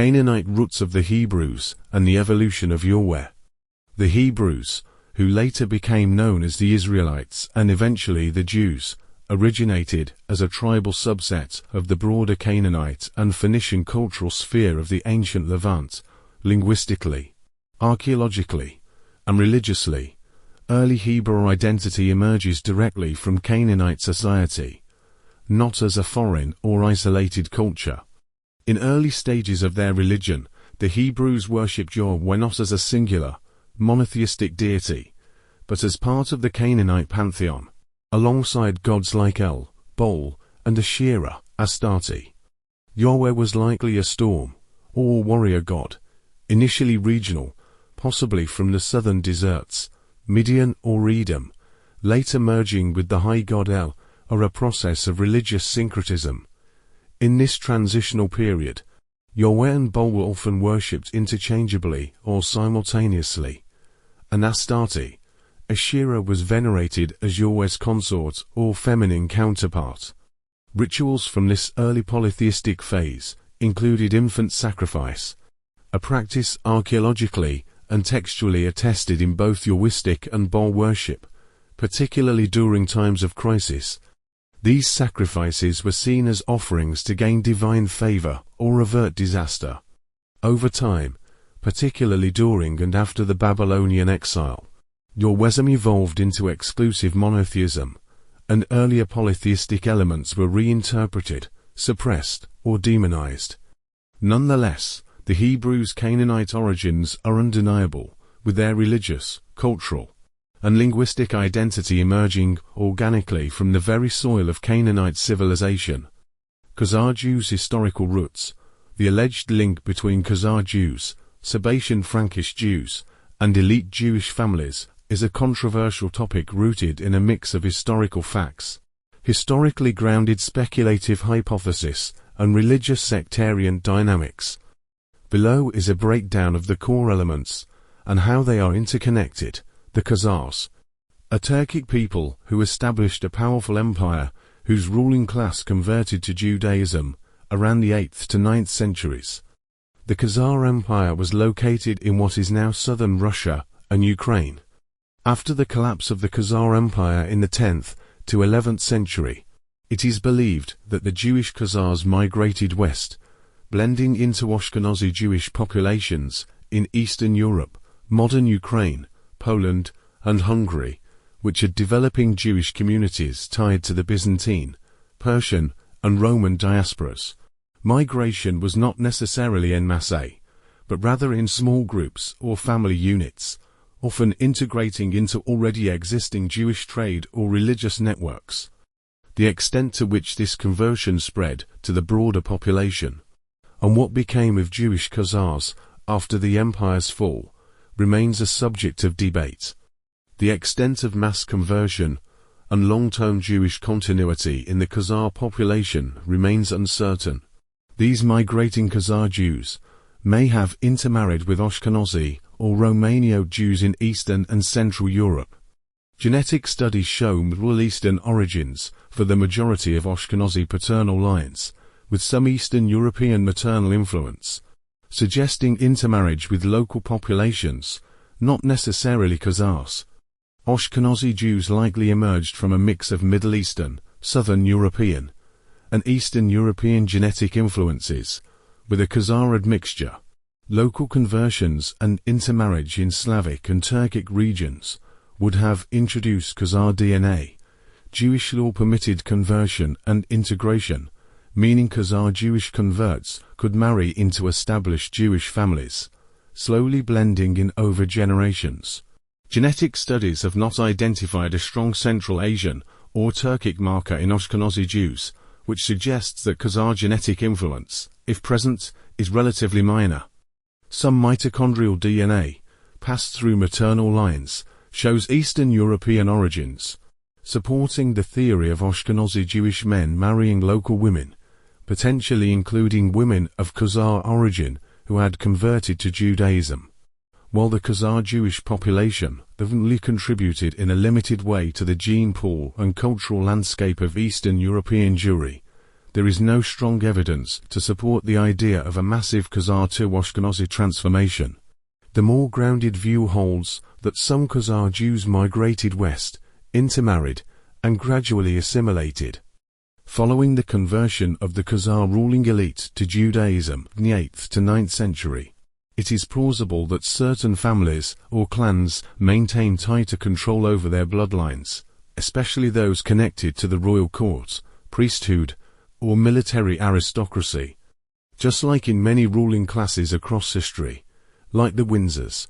Canaanite roots of the Hebrews, and the evolution of 𝗖𝗆𝗱𝗏. The Hebrews, who later became known as the Israelites and eventually the Jews, originated as a tribal subset of the broader Canaanite and Phoenician cultural sphere of the ancient Levant. Linguistically, archaeologically, and religiously, early Hebrew identity emerges directly from Canaanite society, not as a foreign or isolated culture. In early stages of their religion, the Hebrews worshipped 𝗖𝗆𝗏 not as a singular, monotheistic deity, but as part of the Canaanite pantheon, alongside gods like 𝗼, Baal, and Asherah, Astarte. 𝗖𝗆𝗏 was likely a storm, or warrior god, initially regional, possibly from the southern deserts, Midian or Edom, later merging with the high god 𝗼, or a process of religious syncretism. In this transitional period, 𝗖𝗏 and Baal were often worshipped interchangeably or simultaneously. And Astarte, Asherah, was venerated as 𝗖𝗆𝗏's consort or feminine counterpart. Rituals from this early polytheistic phase included infant sacrifice, a practice archaeologically and textually attested in both 𝗖𝗆istic and Baal worship, particularly during times of crisis. These sacrifices were seen as offerings to gain divine favor or avert disaster. Over time, particularly during and after the Babylonian exile, 𝗖𝗆𝗏ism evolved into exclusive monotheism, and earlier polytheistic elements were reinterpreted, suppressed, or demonized. Nonetheless, the Hebrews' Canaanite origins are undeniable, with their religious, cultural, and linguistic identity emerging organically from the very soil of Canaanite civilization. Khazar Jews' historical roots, the alleged link between Khazar Jews, Sabbatean Frankish Jews, and elite Jewish families, is a controversial topic rooted in a mix of historical facts, historically grounded speculative hypothesis, and religious sectarian dynamics. Below is a breakdown of the core elements, and how they are interconnected. The Khazars, a Turkic people who established a powerful empire whose ruling class converted to Judaism around the 8th to 9th centuries. The Khazar Empire was located in what is now southern Russia and Ukraine. After the collapse of the Khazar Empire in the 10th to 11th century, it is believed that the Jewish Khazars migrated west, blending into Ashkenazi Jewish populations in Eastern Europe, modern Ukraine, Poland, and Hungary, which had developing Jewish communities tied to the Byzantine, Persian, and Roman diasporas. Migration was not necessarily en masse, but rather in small groups or family units, often integrating into already existing Jewish trade or religious networks. The extent to which this conversion spread to the broader population, and what became of Jewish Khazars after the empire's fall, remains a subject of debate. The extent of mass conversion and long-term Jewish continuity in the Khazar population remains uncertain. These migrating Khazar Jews may have intermarried with Ashkenazi or Romano Jews in Eastern and Central Europe. Genetic studies show Middle Eastern origins for the majority of Ashkenazi paternal lines, with some Eastern European maternal influence, suggesting intermarriage with local populations, not necessarily Khazars. Ashkenazi Jews likely emerged from a mix of Middle Eastern, Southern European, and Eastern European genetic influences, with a Khazar admixture. Local conversions and intermarriage in Slavic and Turkic regions would have introduced Khazar DNA. Jewish law permitted conversion and integration, meaning Khazar Jewish converts could marry into established Jewish families, slowly blending in over generations. Genetic studies have not identified a strong Central Asian or Turkic marker in Ashkenazi Jews, which suggests that Khazar genetic influence, if present, is relatively minor. Some mitochondrial DNA, passed through maternal lines, shows Eastern European origins, supporting the theory of Ashkenazi Jewish men marrying local women, potentially including women of Khazar origin who had converted to Judaism. While the Khazar Jewish population definitely contributed in a limited way to the gene pool and cultural landscape of Eastern European Jewry, there is no strong evidence to support the idea of a massive Khazar to Ashkenazi transformation. The more grounded view holds that some Khazar Jews migrated west, intermarried, and gradually assimilated. Following the conversion of the Khazar ruling elite to Judaism in the 8th to 9th century, it is plausible that certain families or clans maintain tighter control over their bloodlines, especially those connected to the royal court, priesthood, or military aristocracy. Just like in many ruling classes across history, like the Windsors,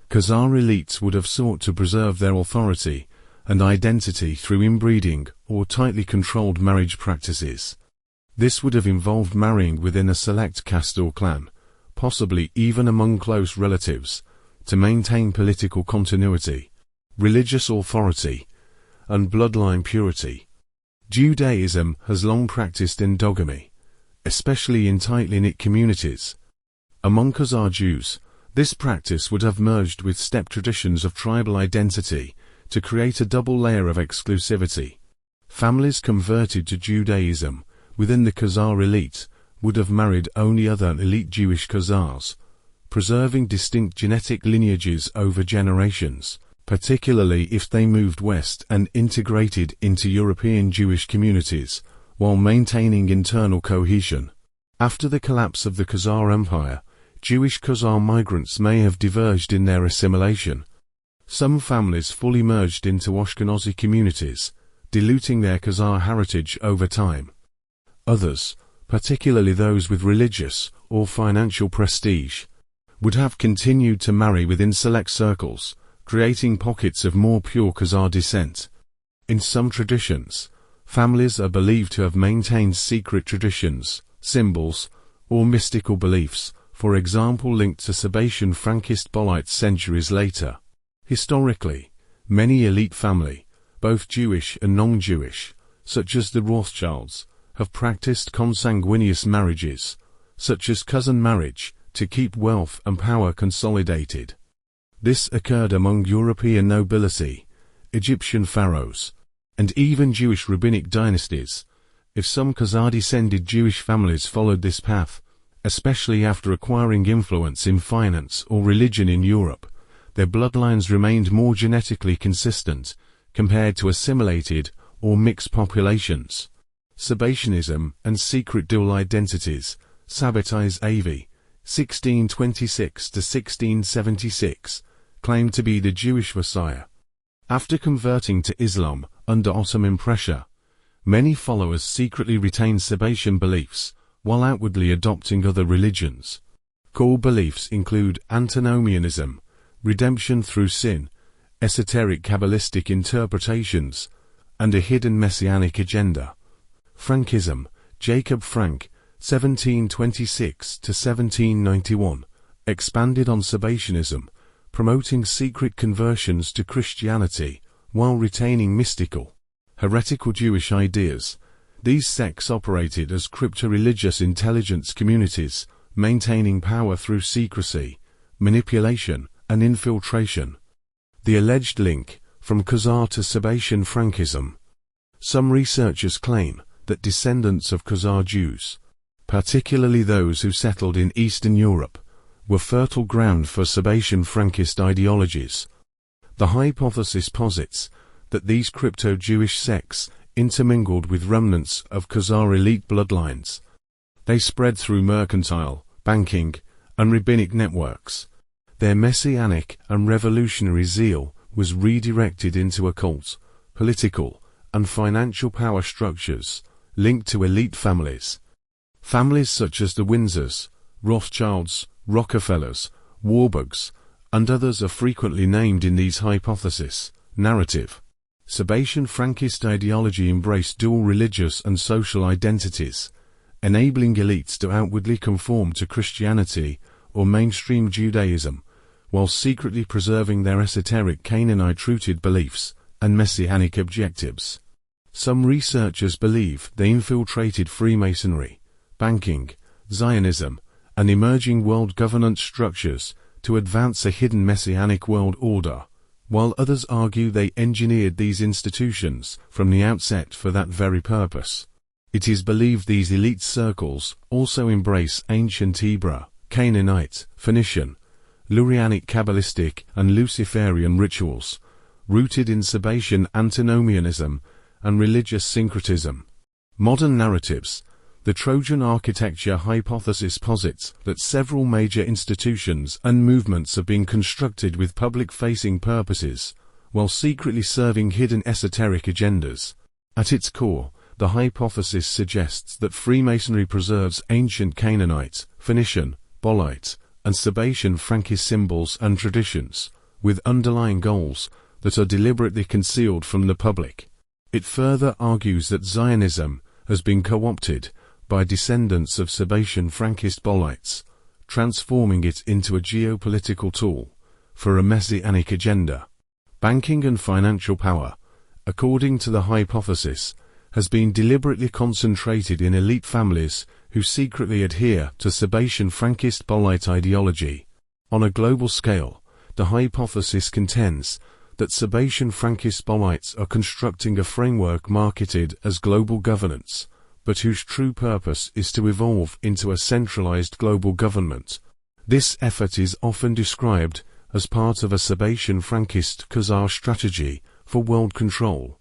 Khazar elites would have sought to preserve their authority and identity through inbreeding or tightly controlled marriage practices. This would have involved marrying within a select caste or clan, possibly even among close relatives, to maintain political continuity, religious authority, and bloodline purity. Judaism has long practiced endogamy, especially in tightly knit communities. Among Khazar Jews, this practice would have merged with steppe traditions of tribal identity to create a double layer of exclusivity. Families converted to Judaism within the Khazar elite would have married only other elite Jewish Khazars, preserving distinct genetic lineages over generations, particularly if they moved west and integrated into European Jewish communities, while maintaining internal cohesion. After the collapse of the Khazar Empire, Jewish Khazar migrants may have diverged in their assimilation. Some families fully merged into Ashkenazi communities, diluting their Khazar heritage over time. Others, particularly those with religious or financial prestige, would have continued to marry within select circles, creating pockets of more pure Khazar descent. In some traditions, families are believed to have maintained secret traditions, symbols, or mystical beliefs, for example linked to Sabbatean Frankist Baalites centuries later. Historically, many elite family, both Jewish and non-Jewish, such as the Rothschilds, have practiced consanguineous marriages, such as cousin marriage, to keep wealth and power consolidated. This occurred among European nobility, Egyptian pharaohs, and even Jewish rabbinic dynasties. If some Khazar-descended Jewish families followed this path, especially after acquiring influence in finance or religion in Europe, their bloodlines remained more genetically consistent compared to assimilated or mixed populations. Sabbateanism and secret dual identities, 𝗧𝗿𝗶𝗁𝗍𝗶, 1626–1676, claimed to be the Jewish Messiah. After converting to Islam under Ottoman pressure, many followers secretly retained Sabbatean beliefs while outwardly adopting other religions. Core beliefs include antinomianism, redemption through sin, esoteric Kabbalistic interpretations, and a hidden messianic agenda. Frankism, Jacob Frank, 1726–1791, expanded on Sabbateanism, promoting secret conversions to Christianity while retaining mystical, heretical Jewish ideas. These sects operated as crypto-religious intelligence communities, maintaining power through secrecy, manipulation, and infiltration. The alleged link from Khazar to Sabbatean Frankism. Some researchers claim that descendants of Khazar Jews, particularly those who settled in Eastern Europe, were fertile ground for Sabbatean Frankist ideologies. The hypothesis posits that these crypto-Jewish sects intermingled with remnants of Khazar elite bloodlines. They spread through mercantile, banking, and rabbinic networks. Their messianic and revolutionary zeal was redirected into occult, political, and financial power structures linked to elite families. Families such as the Windsors, Rothschilds, Rockefellers, Warburgs, and others are frequently named in these hypotheses. Narrative. Sabbatean Frankist ideology embraced dual religious and social identities, enabling elites to outwardly conform to Christianity or mainstream Judaism, while secretly preserving their esoteric Canaanite-rooted beliefs and messianic objectives. Some researchers believe they infiltrated Freemasonry, banking, Zionism, and emerging world governance structures to advance a hidden messianic world order, while others argue they engineered these institutions from the outset for that very purpose. It is believed these elite circles also embrace ancient Hebrew, Canaanite, Phoenician, Lurianic Kabbalistic and Luciferian rituals, rooted in Sabbatean antinomianism and religious syncretism. Modern narratives. The Trojan architecture hypothesis posits that several major institutions and movements have been constructed with public-facing purposes, while secretly serving hidden esoteric agendas. At its core, the hypothesis suggests that Freemasonry preserves ancient Canaanite, Phoenician, Baalites, and Sabbatean Frankist symbols and traditions, with underlying goals that are deliberately concealed from the public. It further argues that Zionism has been co-opted by descendants of Sabbatean Frankist Baalites, transforming it into a geopolitical tool for a messianic agenda. Banking and financial power, according to the hypothesis, has been deliberately concentrated in elite families who secretly adhere to Sabbatean Frankist Baалite ideology. On a global scale, the hypothesis contends that Sabbatean Frankist Baalites are constructing a framework marketed as global governance, but whose true purpose is to evolve into a centralized global government. This effort is often described as part of a Sabbatean Frankist Khazars strategy for world control.